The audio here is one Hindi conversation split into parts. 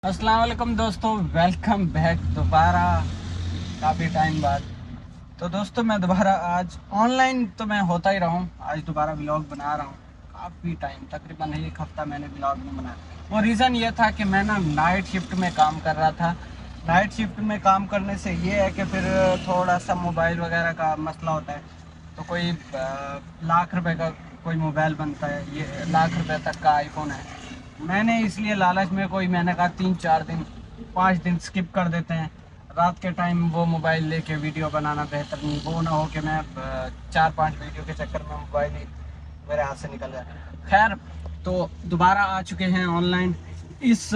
अस्सलाम वालेकुम दोस्तों, वेलकम बैक दोबारा काफ़ी टाइम बाद। तो दोस्तों मैं दोबारा आज ऑनलाइन तो मैं होता ही रहा हूँ, आज दोबारा व्लॉग बना रहा हूँ। काफ़ी टाइम तकरीबन 1 हफ्ता मैंने व्लॉग नहीं बनाया। वो रीज़न ये था कि मैं ना नाइट शिफ्ट में काम कर रहा था। नाइट शिफ्ट में काम करने से ये है कि फिर थोड़ा सा मोबाइल वगैरह का मसला होता है। तो कोई लाख रुपए का कोई मोबाइल बनता है, ये लाख रुपए तक का आईफोन है। मैंने इसलिए लालच में कोई मैंने कहा 3-4 दिन 5 दिन स्किप कर देते हैं। रात के टाइम वो मोबाइल लेके वीडियो बनाना बेहतर नहीं, वो ना हो कि मैं 4-5 वीडियो के चक्कर में मोबाइल ही मेरे हाथ से निकल जाए। खैर, तो दोबारा आ चुके हैं ऑनलाइन इस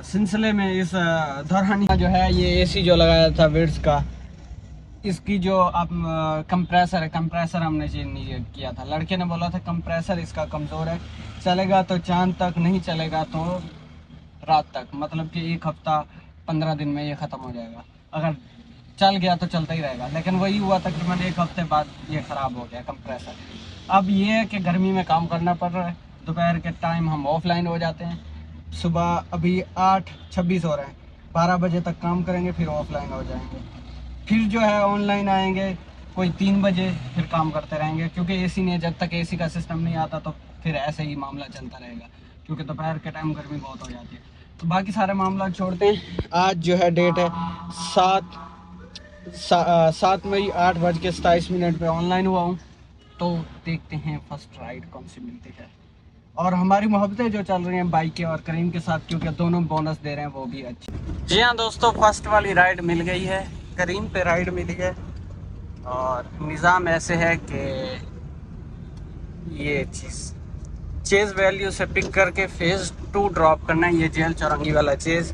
सिलसिले में। इस दौरान जो है ये एसी जो लगाया था विड्स का, इसकी जो अब कंप्रेसर है, कंप्रेसर हमने चेंज नहीं किया था। लड़के ने बोला था कंप्रेसर इसका कमज़ोर है, चलेगा तो चांद तक, नहीं चलेगा तो रात तक। मतलब कि 1 हफ्ता 15 दिन में ये ख़त्म हो जाएगा। अगर चल गया तो चलता ही रहेगा, लेकिन वही हुआ तकरीबन 1 हफ्ते बाद ये ख़राब हो गया कंप्रेसर। अब ये है कि गर्मी में काम करना पड़ रहा है। दोपहर के टाइम हम ऑफलाइन हो जाते हैं। सुबह अभी 8:26 हो रहे हैं, 12 बजे तक काम करेंगे, फिर ऑफलाइन हो जाएंगे। फिर जो है ऑनलाइन आएंगे कोई 3 बजे, फिर काम करते रहेंगे। क्योंकि एसी नहीं है, जब तक एसी का सिस्टम नहीं आता तो फिर ऐसे ही मामला चलता रहेगा। क्योंकि दोपहर के टाइम गर्मी बहुत हो जाती है। तो बाकी सारे मामला छोड़ते हैं। आज जो है डेट है 7 मई, 8:27 पे ऑनलाइन हुआ हूँ। तो देखते हैं फर्स्ट राइड कौन सी मिलती है। और हमारी मोहब्बतें जो चल रही हैं बाइक और करीम के साथ, क्योंकि दोनों बोनस दे रहे हैं, वो भी अच्छी। जी हाँ दोस्तों, फर्स्ट वाली राइड मिल गई है, करीम पे राइड मिली है। और निज़ाम ऐसे है कि ये चेज़ वैल्यू से पिक करके फेज़ 2 ड्रॉप करना है। ये जेल चौरंगी वाला चेज़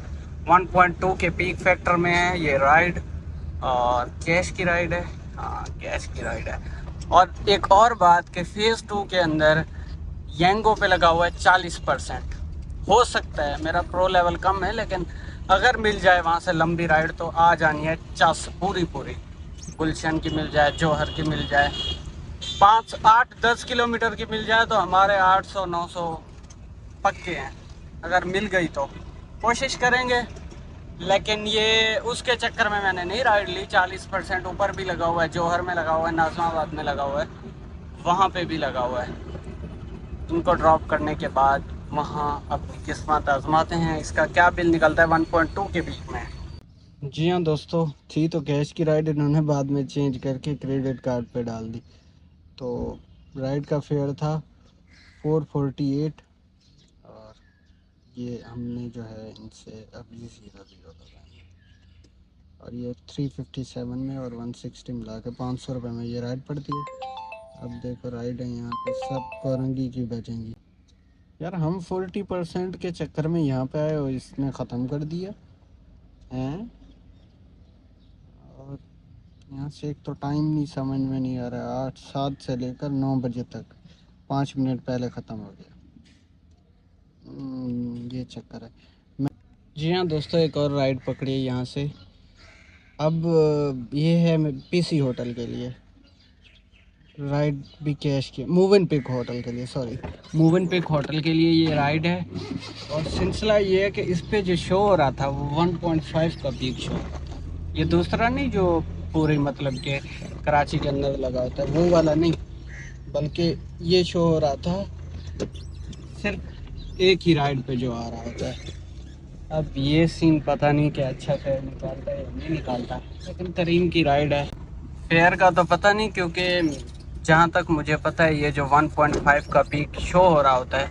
1.2 के पीक फैक्टर में है ये राइड। और कैश की राइड है, हाँ कैश की राइड है। और एक और बात कि फेज़ 2 के अंदर येंगो पे लगा हुआ है 40%। हो सकता है मेरा प्रो लेवल कम है, लेकिन अगर मिल जाए वहाँ से लंबी राइड तो आ जानी है पूरी पूरी। गुलशन की मिल जाए, जौहर की मिल जाए, 5-8-10 किलोमीटर की मिल जाए तो हमारे 800-900 पक्के हैं। अगर मिल गई तो कोशिश करेंगे। लेकिन ये उसके चक्कर में मैंने नहीं राइड ली। 40% ऊपर भी लगा हुआ है, जौहर में लगा हुआ है, नाज़िमाबाद में लगा हुआ है, वहाँ पे भी लगा हुआ है। इनको ड्रॉप करने के बाद वहाँ अपनी किस्मत आजमाते हैं। इसका क्या बिल निकलता है 1.2 के बीच में। जी हाँ दोस्तों, थी तो कैश की राइड, इन्होंने बाद में चेंज करके क्रेडिट कार्ड पे डाल दी। तो राइड का फेयर था 448। और ये हमने जो है इनसे अभी 0-0 लगाए। और ये 357 में और 160 मिला के 500 रुपये में ये राइड पड़ती है। अब देखो राइड है यहाँ पे, सब कोरंगी की बचेंगी। यार हम 40% के चक्कर में यहाँ पे आए और इसने ख़त्म कर दिया हैं। और यहाँ से एक तो टाइम नहीं समझ में नहीं आ रहा, 8-7 से लेकर 9 बजे तक 5 मिनट पहले ख़त्म हो गया। ये चक्कर है। मैं जी हाँ दोस्तों, एक और राइड पकड़ी है यहाँ से। अब ये है पीसी होटल के लिए राइड, भी कैश की मूव इन पिक होटल के लिए, sorry move in pick hotel के लिए ये राइड है। और सिलसिला ये है कि इस पे जो शो हो रहा था वो 1.5 का पीक शो हो रहा था। ये दूसरा नहीं जो पूरे मतलब के कराची के अंदर लगा होता है वो वाला नहीं, बल्कि ये शो हो रहा था सिर्फ एक ही राइड पे जो आ रहा होता है। अब ये सीन पता नहीं कि अच्छा फेयर निकालता है या नहीं निकालता, लेकिन करीम की राइड है। फेयर का तो पता नहीं, क्योंकि जहाँ तक मुझे पता है ये जो 1.5 का पीक शो हो रहा होता है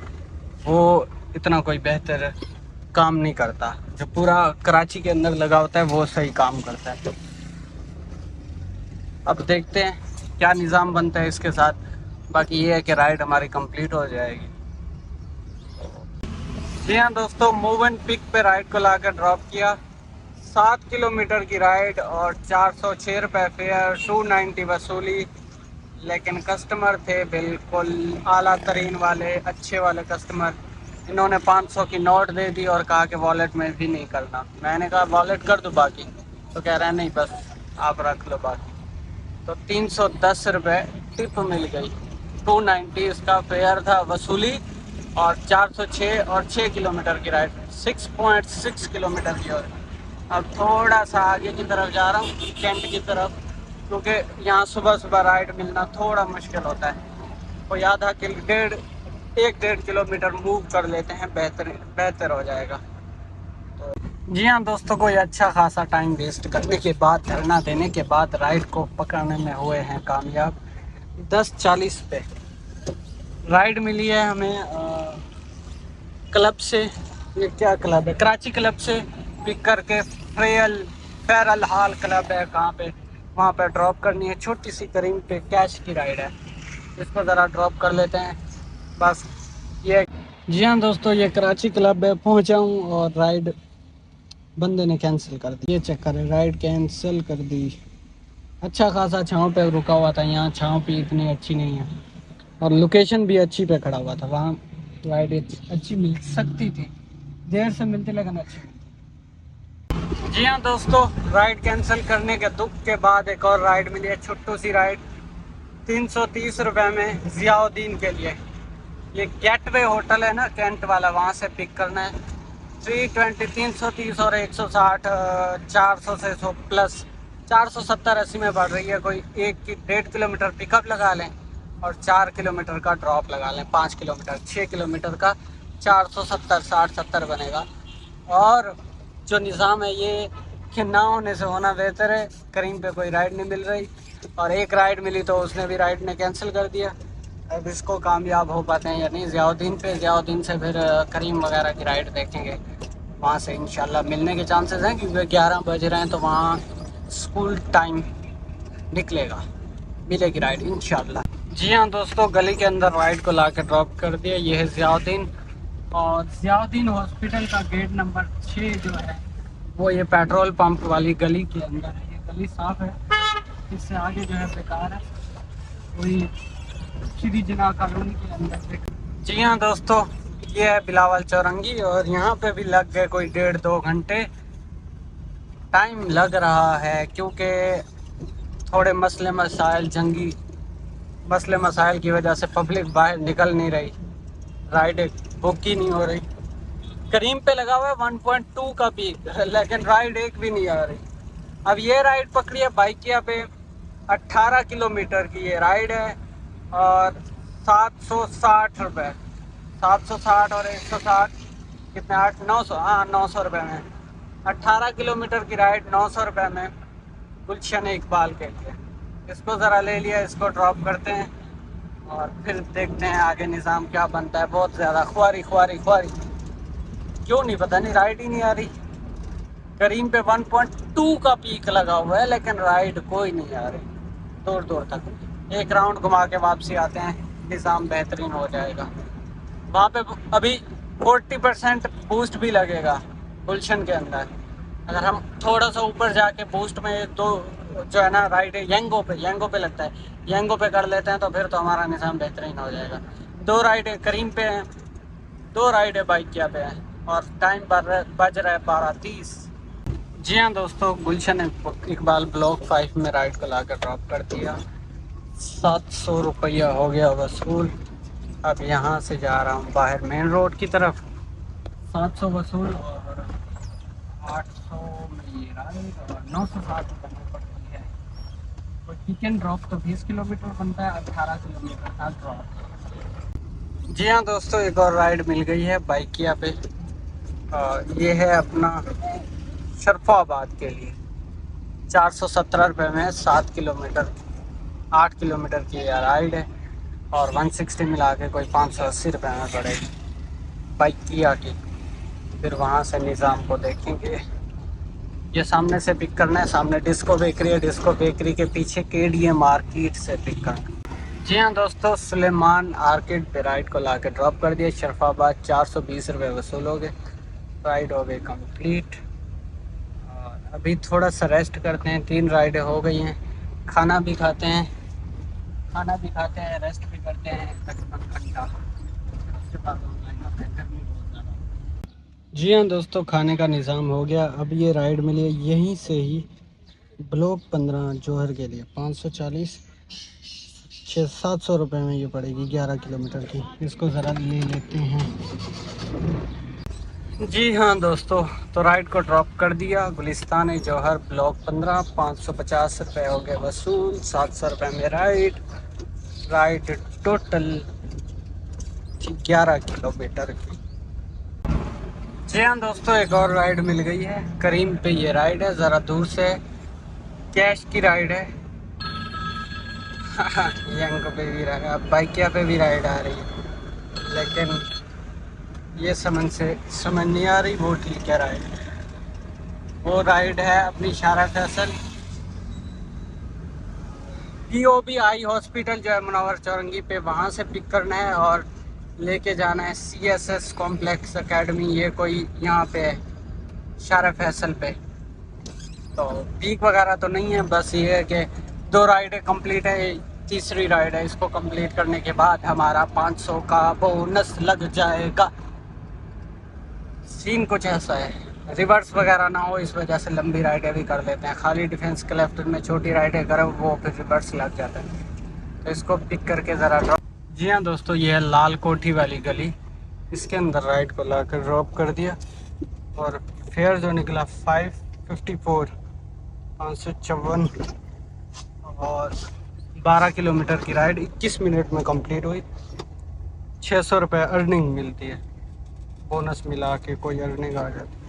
वो इतना कोई बेहतर काम नहीं करता। जो पूरा कराची के अंदर लगा होता है वो सही काम करता है। अब देखते हैं क्या निज़ाम बनता है इसके साथ। बाकी ये है कि राइड हमारी कंप्लीट हो जाएगी। जी हाँ दोस्तों, मूव एंड पिक पे राइड को लाकर ड्रॉप किया। 7 किलोमीटर की राइड और 406 रुपये फेयर, 290 वसूली। लेकिन कस्टमर थे बिल्कुल आला तरीन वाले, अच्छे वाले कस्टमर। इन्होंने 500 की नोट दे दी और कहा कि वॉलेट में भी नहीं करना। मैंने कहा वॉलेट कर दो बाकी, तो कह रहे हैं नहीं बस आप रख लो बाकी। तो 310 रुपये टिप मिल गई। 290 इसका फेयर था वसूली और 406 और 6 किलोमीटर की राइड, 6.6 किलोमीटर की। और अब थोड़ा सा आगे की तरफ जा रहा हूँ, कैंट की तरफ, क्योंकि यहाँ सुबह सुबह राइड मिलना थोड़ा मुश्किल होता है। कोई आधा किलो, 1.5 किलोमीटर मूव कर लेते हैं, बेहतर हो जाएगा। तो जी हाँ दोस्तों, कोई अच्छा खासा टाइम वेस्ट करने के बाद, धरना देने के बाद राइड को पकड़ने में हुए हैं कामयाब। 10:40 पे राइड मिली है हमें क्लब से। ये क्या क्लब है? कराची क्लब से पिक करके फेरल हाल क्लब है कहाँ पे, वहाँ पे ड्रॉप करनी है। छोटी सी करीम पे कैश की राइड है, इसको ज़रा ड्रॉप कर लेते हैं बस। ये जी हाँ दोस्तों, ये कराची क्लब है, पहुँचा हूँ और राइड बंदे ने कैंसिल कर दी। ये चेक करें, राइड कैंसिल कर दी। अच्छा खासा छाँव पे रुका हुआ था, यहाँ छाँव भी इतनी अच्छी नहीं है और लोकेशन भी अच्छी पे खड़ा हुआ था। वहाँ राइड अच्छी मिल सकती थी, देर से मिलती लेकिन अच्छी मिलती। जी हाँ दोस्तों, राइड कैंसिल करने के दुख के बाद एक और राइड मिली है, छोटू सी राइड, 330 रुपये में ज़ियाउद्दीन के लिए। ये गेटवे होटल है ना, कैंट वाला, वहाँ से पिक करना है। 320, 330 और 160, 400 से 100 प्लस 470-80 में बढ़ रही है। कोई 1.5 किलोमीटर पिकअप लगा लें और 4 किलोमीटर का ड्रॉप लगा लें। 5 किलोमीटर, 6 किलोमीटर का 470, 60-70 बनेगा। और जो निज़ाम है ये कि ना होने से होना बेहतर है। करीम पे कोई राइड नहीं मिल रही, और एक राइड मिली तो उसने भी राइड ने कैंसिल कर दिया। अब इसको कामयाब हो पाते हैं या नहीं। ज़ियाउद्दीन से फिर करीम वगैरह की राइड देखेंगे, वहाँ से इंशाल्लाह मिलने के चांसेस हैं, क्योंकि 11 बज रहे हैं तो वहाँ स्कूल टाइम निकलेगा, मिलेगी राइड इंशाल्लाह। जी हाँ दोस्तों, गली के अंदर राइड को ला के ड्रॉप कर दिया। ये है ज़ियाउद्दीन, और ज़ियाउद्दीन हॉस्पिटल का गेट नंबर 6 जो है वो ये पेट्रोल पंप वाली गली के अंदर है। ये गली साफ़ है, इससे आगे जो है बेकार है, वही श्री जिना कॉलोनी के अंदर से। जी हाँ दोस्तों, ये है बिलावल चौरंगी, और यहाँ पे भी लग गए कोई 1.5-2 घंटे टाइम लग रहा है, क्योंकि थोड़े जंगी मसले मसाइल की वजह से पब्लिक बाहर निकल नहीं रही, राइड बुक ही नहीं हो रही। करीम पे लगा हुआ है 1.2 का पीक, लेकिन राइड एक भी नहीं आ रही। अब ये राइड पकड़ी है बाइकिया पे, 18 किलोमीटर की ये राइड है, और 760 रुपये, 760 और 160 कितने, 900, हाँ 900 रुपये में 18 किलोमीटर की राइड, 900 रुपये में गुलशन इकबाल के लिए। इसको ज़रा ले लिया, इसको ड्रॉप करते हैं और फिर देखते हैं आगे निज़ाम क्या बनता है। बहुत ज़्यादा ख्वारी क्यों नहीं पता नहीं, राइड ही नहीं आ रही। करीम पे 1.2 का पीक लगा हुआ है, लेकिन राइड कोई नहीं आ रही दूर तक। एक राउंड घुमा के वापसी आते हैं, निज़ाम बेहतरीन हो जाएगा। वहाँ पे अभी 40% बूस्ट भी लगेगा गुलशन के अंदर। अगर हम थोड़ा सा ऊपर जाके बूस्ट में दो जो है ना राइड है, यंगो पे लगता है, यंगो पे कर लेते हैं तो फिर तो हमारा निज़ाम बेहतरीन हो जाएगा। 2 राइड करीम पे हैं, 2 राइड बाइकिया पे हैं, और टाइम बज रहा है 12:30। जी हाँ दोस्तों, गुलशन इकबाल ब्लॉक 5 में राइड को ला कर ड्रॉप कर दिया। 700 रुपया हो गया वसूल। अब यहाँ से जा रहा हूँ बाहर मेन रोड की तरफ। 700 वसूल और 800 में ये राइड, और 960 करनी पड़ती है। तो पिक एंड ड्रॉप तो 20 किलोमीटर बनता है, 18 किलोमीटर का ड्रॉप। जी हाँ दोस्तों, एक और राइड मिल गई है बाइकिया पे। ये है अपना शरफाबाद के लिए, 417 रुपये में 7 किलोमीटर, 8 किलोमीटर की यह राइड है, और 160 मिला के कोई 580 रुपये में पड़ेगी बाइकिया की। फिर वहाँ से निज़ाम को देखेंगे। ये सामने से पिक करना है, सामने डिस्को बेकरी है, डिस्को बेकरी के पीछे KDM मार्केट से पिक करना। जी हाँ दोस्तों, सुलेमान आर्किड पे राइड को ला के ड्रॉप कर दिया। शरफाबाद 420 रुपये वसूल हो गए, राइड हो गई कंप्लीट। और अभी थोड़ा सा रेस्ट करते हैं, 3 राइडें हो गई हैं। खाना भी खाते हैं, रेस्ट भी करते हैं तकरीबन घंटा, उसके बाद ऑनलाइन अपने गर्मी बहुत ज़्यादा। जी हाँ दोस्तों, खाने का निज़ाम हो गया। अब ये राइड मिली है यहीं से ही ब्लॉक 15 जौहर के लिए, 540, 600-700 रुपये में ये पड़ेगी 11 किलोमीटर की। इसको ज़रा ले लेते हैं। जी हाँ दोस्तों, तो राइड को ड्रॉप कर दिया। गुलिस्तान जौहर ब्लॉक 15, 550 रुपये हो गए वसूल। 700 रुपये में राइड टोटल 11 किलोमीटर की। जी हाँ दोस्तों, एक और राइड मिल गई है। करीम पे ये राइड है, ज़रा दूर से कैश की राइड है। यंग पे भी राइड, अब बाइकिया पे भी राइड आ रही है, लेकिन ये समझ नहीं आ रही वो ठीक है राइड। वो राइड है अपनी शारा फैसल POB आई हॉस्पिटल जो है मुनव्वर चौरंगी पे, वहाँ से पिक करना है और लेके जाना है CSS कॉम्प्लेक्स एकेडमी। ये कोई यहाँ पे है शारा फैसल पे। तो पीक वगैरह तो नहीं है, बस ये है कि 2 राइडें कंप्लीट है, तीसरी राइड है। इसको कंप्लीट करने के बाद हमारा 500 का बोनस लग जाएगा। सीन कुछ ऐसा है, रिवर्स वगैरह ना हो, इस वजह से लंबी राइडें भी कर लेते हैं। खाली डिफेंस क्लेफ्ट में छोटी राइडें करें वो फिर रिवर्स लग जाता है। तो इसको पिक करके ज़रा ड्रॉप। जी हाँ दोस्तों, ये है लाल कोठी वाली गली, इसके अंदर राइड को लाकर ड्रॉप कर दिया और फेयर जो निकला 554, 554 और 12 किलोमीटर की राइड 21 मिनट में कंप्लीट हुई। 600 रुपये अर्निंग मिलती है, बोनस मिला के कोई अर्निंग आ जाती है।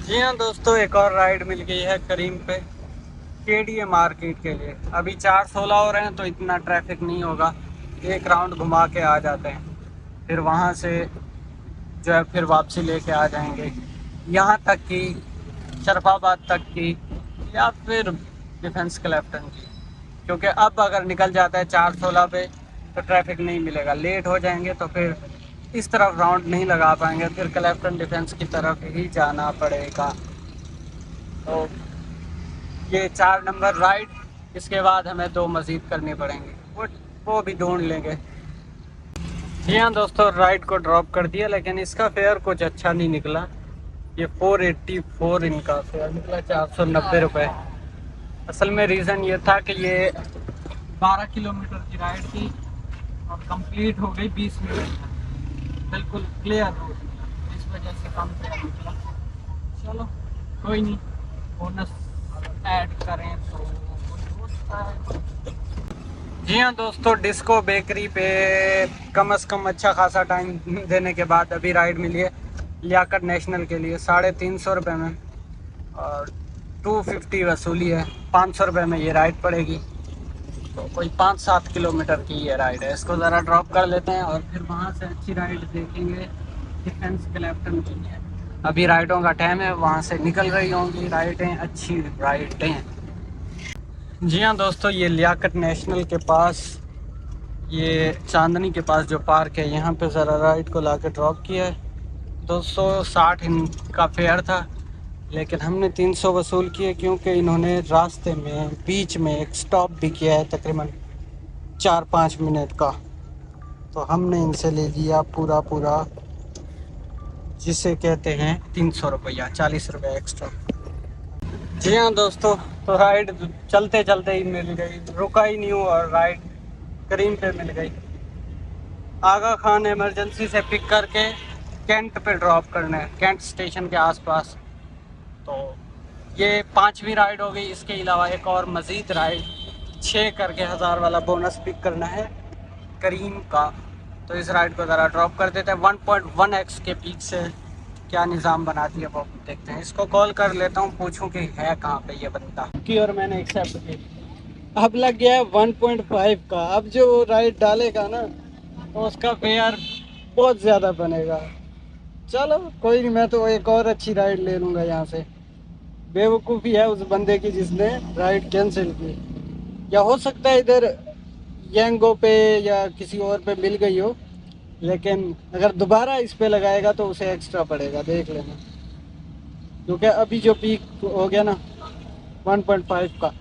जी हाँ दोस्तों, एक और राइड मिल गई है करीम पे KDA मार्केट के लिए। अभी 4:16 हो रहे हैं तो इतना ट्रैफिक नहीं होगा, एक राउंड घुमा के आ जाते हैं, फिर वहाँ से जो है फिर वापसी लेके आ जाएंगे यहाँ तक की शरफाबाद तक की या फिर डिफेंस क्लेफ्टन की। क्योंकि अब अगर निकल जाता है 4:16 पे तो ट्रैफिक नहीं मिलेगा, लेट हो जाएंगे तो फिर इस तरफ राउंड नहीं लगा पाएंगे, फिर क्लेफ्टन डिफेंस की तरफ ही जाना पड़ेगा। तो ये 4 नंबर राइड, इसके बाद हमें 2 मज़ीद करनी पड़ेंगी, वो भी ढूंढ लेंगे। जी हाँ दोस्तों, राइड को ड्रॉप कर दिया, लेकिन इसका फेयर कुछ अच्छा नहीं निकला। ये 484 इनका फेयर निकला, 490 रुपये। असल में रीज़न ये था कि ये 12 किलोमीटर की राइड थी और कंप्लीट हो गई 20 मिनट में, बिल्कुल क्लियर रोड, इस वजह से कम फेयर निकला। चलो कोई नहीं, बोनस ऐड करें तो होता है। जी हाँ दोस्तों, डिस्को बेकरी पे कम से कम अच्छा खासा टाइम देने के बाद अभी राइड मिली है लियाकत नेशनल के लिए 350 रुपये में, और 250 वसूली है। 500 रुपये में ये राइड पड़ेगी। तो कोई 5-7 किलोमीटर की ये राइड है। इसको ज़रा ड्रॉप कर लेते हैं और फिर वहाँ से अच्छी राइड देखेंगे डिफेंस क्लेफ्टन के लिए। अभी राइडों का टाइम है, वहाँ से निकल रही होंगी राइडें, अच्छी राइडें। जी हाँ दोस्तों, ये लियाकत नेशनल के पास, ये चांदनी के पास जो पार्क है, यहाँ पे ज़रा राइड को ला के ड्रॉप किया है। 260 इनका फेयर था, लेकिन हमने 300 वसूल किए क्योंकि इन्होंने रास्ते में बीच में एक स्टॉप भी किया है तकरीबन 4-5 मिनट का। तो हमने इनसे ले लिया पूरा जिसे कहते हैं 300 रुपया, 40 रुपये एक्स्ट्रा। जी हाँ दोस्तों, तो राइड चलते चलते ही मिल गई, रुका ही नहीं हूँ और राइड करीम पे मिल गई। आगा खान इमरजेंसी से पिक करके कैंट पे ड्रॉप करना है, कैंट स्टेशन के आसपास। तो ये 5वीं राइड हो गई। इसके अलावा एक और मज़ीद राइड 6 करके 1000 वाला बोनस पिक करना है करीम का। तो इस राइड को ज़रा ड्रॉप कर देते हैं। 1.1x के पीक से क्या निज़ाम बनाती है वो देखते हैं। इसको कॉल कर लेता हूँ, पूछूं कि है कहाँ पे ये बंदा की, और मैंने एक्सेप्ट की। अब लग गया है 1.5 का। अब जो राइड डालेगा ना तो उसका फेयर बहुत ज़्यादा बनेगा। चलो कोई नहीं, मैं तो एक और अच्छी राइड ले लूँगा यहाँ से। बेवकूफ़ी है उस बंदे की जिसने राइड कैंसिल की, या हो सकता है इधर यंगो पे या किसी और पे मिल गई हो, लेकिन अगर दोबारा इस पे लगाएगा तो उसे एक्स्ट्रा पड़ेगा, देख लेना। क्योंकि अभी जो पीक हो गया ना 1.5 का,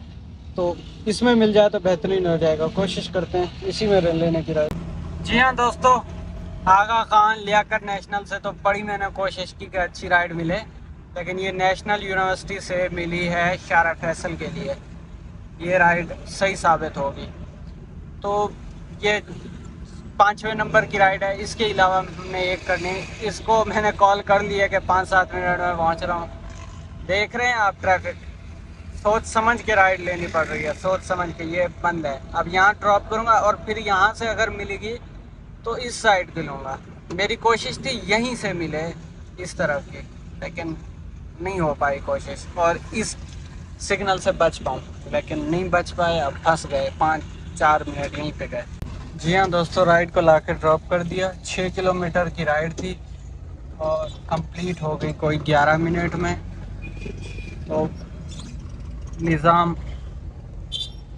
तो इसमें मिल जाए तो बेहतरीन हो जाएगा। कोशिश करते हैं इसी में लेने की राइड। जी हाँ दोस्तों, आगा खान लियाकत नेशनल से तो बड़ी मैंने कोशिश की कि अच्छी राइड मिले, लेकिन ये नेशनल यूनिवर्सिटी से मिली है शारा फैसल के लिए। ये राइड सही साबित होगी। तो ये 5वें नंबर की राइड है। इसके अलावा हमने एक करनी, इसको मैंने कॉल कर लिया कि 5-7 मिनट में पहुंच रहा हूँ। देख रहे हैं आप ट्रैफिक, सोच समझ के राइड लेनी पड़ रही है, सोच समझ के। ये बंद है, अब यहाँ ड्रॉप करूँगा और फिर यहाँ से अगर मिलेगी तो इस साइड पे लूँगा। मेरी कोशिश थी यहीं से मिले इस तरफ की, लेकिन नहीं हो पाई कोशिश और इस सिग्नल से बच पाऊँ, लेकिन नहीं बच पाए। अब फंस गए, 5-4 मिनट यहीं पे गए। जी हाँ दोस्तों, राइड को ला कर ड्रॉप कर दिया। 6 किलोमीटर की राइड थी और कंप्लीट हो गई कोई 11 मिनट में। तो निज़ाम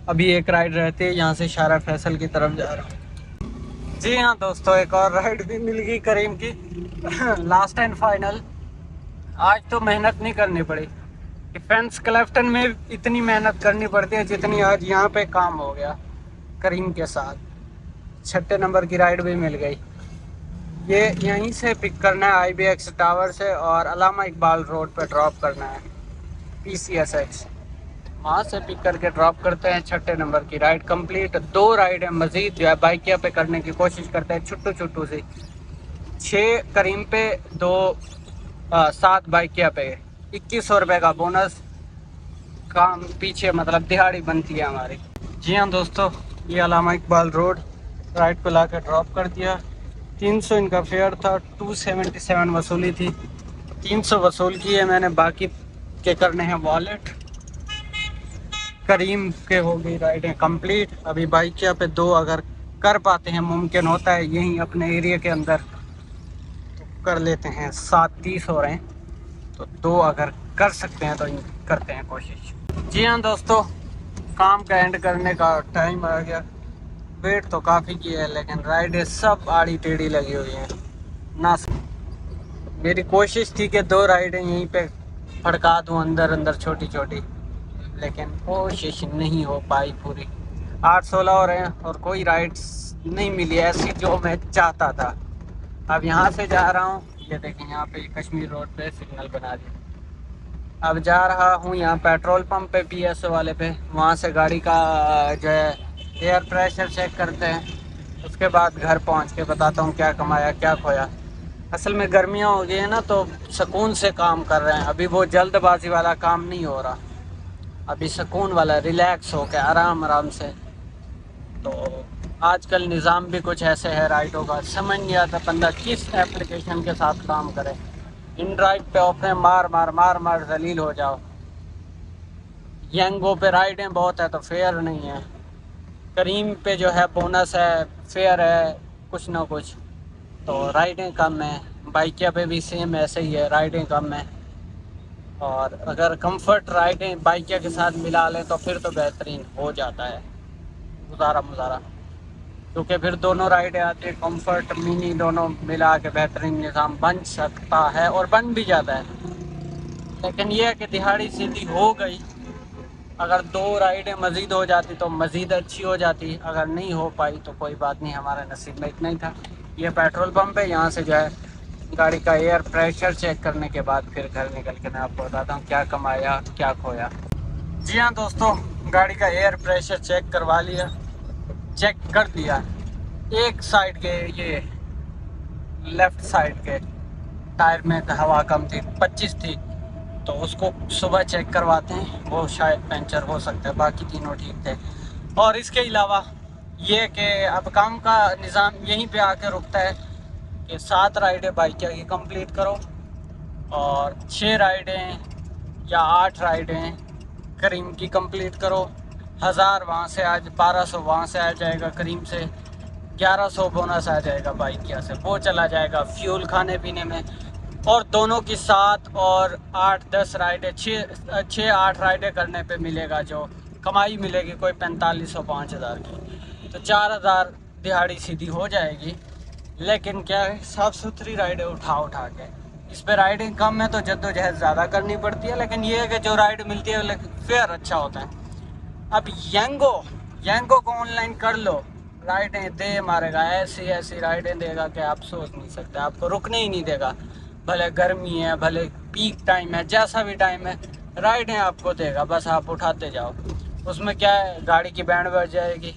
अभी एक राइड रहती है, यहाँ से शारा फैसल की तरफ जा रहा हूँ। जी हाँ दोस्तों, एक और राइड भी मिल गई करीम की, लास्ट एंड फाइनल। आज तो मेहनत नहीं करनी पड़ी। डिफेंस क्लेफ्टन में इतनी मेहनत करनी पड़ती है जितनी आज यहाँ पे काम हो गया करीम के साथ। 6 नंबर की राइड भी मिल गई। ये यहीं से पिक करना है IBX टावर से और अलामा इकबाल रोड पे ड्रॉप करना है PCSH। वहाँ से पिक करके ड्रॉप करते हैं। 6 नंबर की राइड कंप्लीट। 2 राइड है मज़ीद जो है बाइकिया पे करने की कोशिश करते हैं, छुट्टू छुट्टू सी। 6 करीम पे, 7 बाइकिया पे। 2100 रुपये का बोनस काम पीछे, मतलब दिहाड़ी बनती है हमारी। जी हाँ दोस्तों, ये अलामा इकबाल रोड राइड को ला कर ड्रॉप कर दिया। 300 इनका फेयर था, 277 वसूली थी। 300 वसूल किए मैंने, बाकी के करने हैं वॉलेट। करीम के हो गई राइडें कंप्लीट। अभी बाइकिया पे 2 अगर कर पाते हैं, मुमकिन होता है यहीं अपने एरिया के अंदर, तो कर लेते हैं। 7:30 हो रहे हैं, तो 2 अगर कर सकते हैं तो करते हैं कोशिश। जी हाँ दोस्तों, काम का एंड करने का टाइम आ गया। वेट तो काफ़ी किया है, लेकिन राइडें सब आड़ी टेढ़ी लगी हुई हैं ना। मेरी कोशिश थी कि 2 राइडें यहीं पे फड़का दूँ अंदर अंदर छोटी छोटी, लेकिन कोशिश नहीं हो पाई पूरी। 8-16 हो रहे हैं और कोई राइड्स नहीं मिली ऐसी जो मैं चाहता था। अब यहाँ से जा रहा हूँ, ये देखें यहाँ पे कश्मीर रोड पे सिग्नल बना दिया। अब जा रहा हूँ यहाँ पेट्रोल पंप पे, PSO वाले पे। वहाँ से गाड़ी का जो है एयर प्रेशर चेक करते हैं। उसके बाद घर पहुँच के बताता हूँ क्या कमाया क्या खोया। असल में गर्मियाँ हो गई है ना, तो सुकून से काम कर रहे हैं। अभी वो जल्दबाजी वाला काम नहीं हो रहा, अभी सुकून वाला, रिलैक्स हो के आराम आराम से। तो आजकल निज़ाम भी कुछ ऐसे है राइडों का, समझ नहीं आता बंदा किस एप्लीकेशन के साथ काम करे। इन ड्राइव पे ऑफरें मार मार मार मार जलील हो जाओ। यंगो पे राइडें बहुत है तो फेयर नहीं है। करीम पे जो है बोनस है, फेयर है कुछ ना कुछ, तो राइडें कम है। बाइकिया पे भी सेम ऐसे ही है, राइडें कम है। और अगर कंफर्ट राइडें बाइकिया के साथ मिला लें तो फिर तो बेहतरीन हो जाता है गुजारा मुजारा, क्योंकि फिर दोनों राइडें आती है, कंफर्ट मिनी दोनों मिला के बेहतरीन निज़ाम बन सकता है और बन भी जाता है। लेकिन यह है कि दिहाड़ी सीधी हो गई। अगर 2 राइडें मज़ीद हो जाती तो मज़ीद अच्छी हो जाती, अगर नहीं हो पाई तो कोई बात नहीं, हमारे नसीब में इतना ही था। ये पेट्रोल पंप है, यहाँ से जो है गाड़ी का एयर प्रेशर चेक करने के बाद फिर घर निकल के मैं आपको बताता हूँ क्या कमाया क्या खोया। जी हाँ दोस्तों, गाड़ी का एयर प्रेशर चेक करवा लिया, चेक कर दिया। एक साइड के, ये लेफ़्ट साइड के टायर में हवा कम थी, 25 थी, तो उसको सुबह चेक करवाते हैं, वो शायद पंचर हो सकता है। बाकी तीनों ठीक थे। और इसके अलावा ये कि अब काम का निज़ाम यहीं पे आके रुकता है कि 7 राइडें बाइक की कंप्लीट करो और 6 राइडें या 8 राइडें करीम की कंप्लीट करो। 1000 वहाँ से आज 1200 वहाँ से आ जाएगा करीम से, 1100 बोनस आ जाएगा बाइकिया से, वो चला जाएगा फ्यूल खाने पीने में। और दोनों की 7 और 8-10 राइडें, 6-8 राइडें करने पे मिलेगा जो कमाई मिलेगी कोई 4500-5000 की, तो 4000 दिहाड़ी सीधी हो जाएगी। लेकिन क्या है, साफ़ सुथरी राइडें उठा के, इस पे राइडिंग कम है तो जद्दोजहद ज़्यादा करनी पड़ती है, लेकिन ये है कि जो राइड मिलती है लेकिन फेयर अच्छा होता है। अब यंगो को ऑनलाइन कर लो, राइडें दे मारेगा, ऐसी राइडें देगा कि आप सोच नहीं सकते, आपको रुकने ही नहीं देगा। भले गर्मी है, भले पीक टाइम है, जैसा भी टाइम है, राइडें आपको देगा, बस आप उठाते जाओ। उसमें क्या है, गाड़ी की बैंड बज जाएगी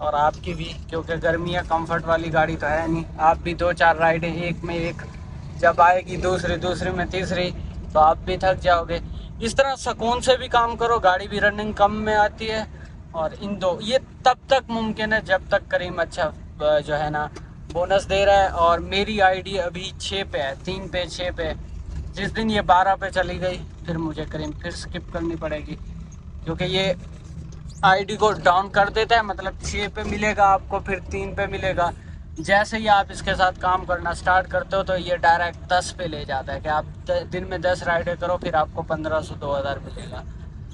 और आपकी भी, क्योंकि गर्मी है, कंफर्ट वाली गाड़ी तो है नहीं। आप भी 2-4 राइडें एक में एक जब आएगी, दूसरी में तीसरी, तो आप भी थक जाओगे। इस तरह सुकून से भी काम करो, गाड़ी भी रनिंग कम में आती है। और इन दो ये तब तक मुमकिन है जब तक करीम अच्छा जो है ना बोनस दे रहा है। और मेरी आईडी अभी 6 पे है, 3 पे 6 पे। जिस दिन ये 12 पे चली गई फिर मुझे करीम फिर स्किप करनी पड़ेगी, क्योंकि ये आईडी को डाउन कर देता है। मतलब 6 पे मिलेगा आपको, फिर 3 पे मिलेगा। जैसे ही आप इसके साथ काम करना स्टार्ट करते हो तो ये डायरेक्ट 10 पे ले जाता है कि आप दिन में 10 राइडें करो, फिर आपको 1500-2000 मिलेगा।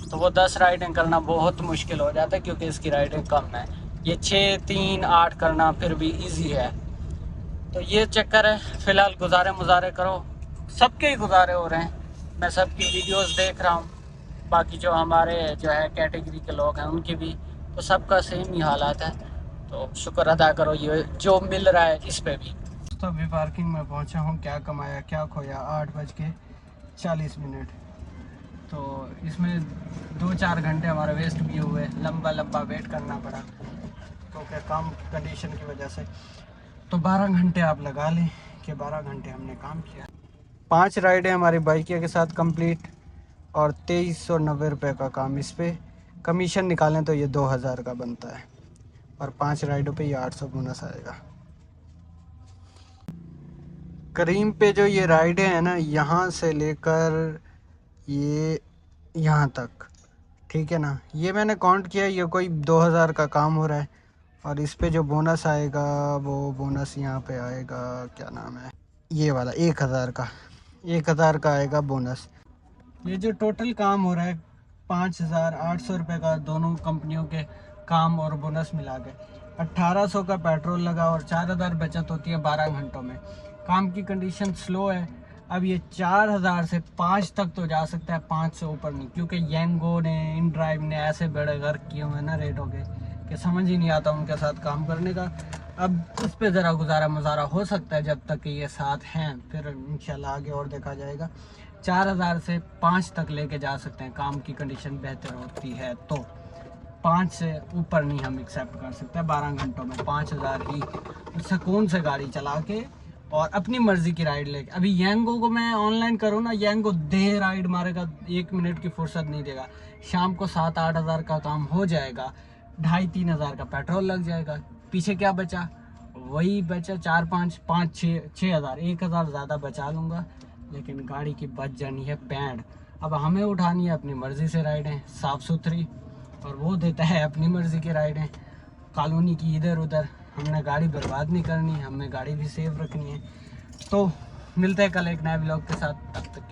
तो वो 10 राइडें करना बहुत मुश्किल हो जाता है, क्योंकि इसकी राइडें कम है। ये 6, 3, 8 करना फिर भी ईजी है। तो ये चक्कर है। फ़िलहाल गुजारे करो, सबके ही गुजारे हो रहे हैं। मैं सबकी वीडियोस देख रहा हूँ, बाकी जो हमारे जो है कैटेगरी के लोग हैं उनकी भी, तो सबका सेम ही हालात है। तो शुक्र अदा करो ये जो मिल रहा है इस पे भी। तो अभी पार्किंग में पहुंचा हूँ। क्या कमाया क्या खोया, 8:40। तो इसमें 2-4 घंटे हमारे वेस्ट भी हुए, लंबा वेट करना पड़ा क्योंकि काम कंडीशन की वजह से। तो 12 घंटे आप लगा लें कि 12 घंटे हमने काम किया। 5 राइडें हमारी बाइकिया के साथ कंप्लीट और 2390 रुपये का काम। इस पे कमीशन निकालें तो ये 2000 का बनता है, और 5 राइडों पे ये 800 बोनस आएगा। करीम पे जो ये राइडें हैं ना, यहाँ से लेकर ये यहाँ तक, ठीक है ना, ये मैंने काउंट किया, ये कोई 2000 का काम हो रहा है। और इस पे जो बोनस आएगा वो बोनस यहाँ पे आएगा, क्या नाम है ये वाला, 1000 का आएगा बोनस। ये जो टोटल काम हो रहा है 5800 रुपये का, दोनों कंपनियों के काम और बोनस मिला के 1800 का पेट्रोल लगा और 4000 बचत होती है 12 घंटों में। काम की कंडीशन स्लो है। अब ये 4000 से 5 तक तो जा सकता है, 5 से ऊपर नहीं, क्योंकि येंगो ने, इन ड्राइव ने ऐसे बड़े गर्क किए हुए हैं ना रेटों के, कि समझ ही नहीं आता उनके साथ काम करने का। अब इस पे ज़रा गुजारा मुजारा हो सकता है जब तक कि ये साथ हैं, फिर इंशाल्लाह आगे और देखा जाएगा। 4000 से 5 तक लेके जा सकते हैं, काम की कंडीशन बेहतर होती है तो। 5 से ऊपर नहीं हम एक्सेप्ट कर सकते 12 घंटों में। 5000 ही सुकून से गाड़ी चला के और अपनी मर्ज़ी की राइड लेके। अभी येंगो को मैं ऑनलाइन करूँ ना, येंगो देह राइड मारेगा, 1 मिनट की फुर्सत नहीं देगा। शाम को 7-8 हज़ार का काम हो जाएगा, 2,5-3 हज़ार का पेट्रोल लग जाएगा। पीछे क्या बचा, वही बचा 4-5-6 हज़ार, 1,000 ज़्यादा बचा लूँगा, लेकिन गाड़ी की बच जानी है बैंड। अब हमें उठानी है अपनी मर्ज़ी से राइडें, साफ़ सुथरी, और वो देता है अपनी मर्ज़ी की राइडें, कॉलोनी की इधर उधर। हमने गाड़ी बर्बाद नहीं करनी, हमें गाड़ी भी सेफ रखनी है। तो मिलते हैं कल एक नए ब्लॉग के साथ, तब तक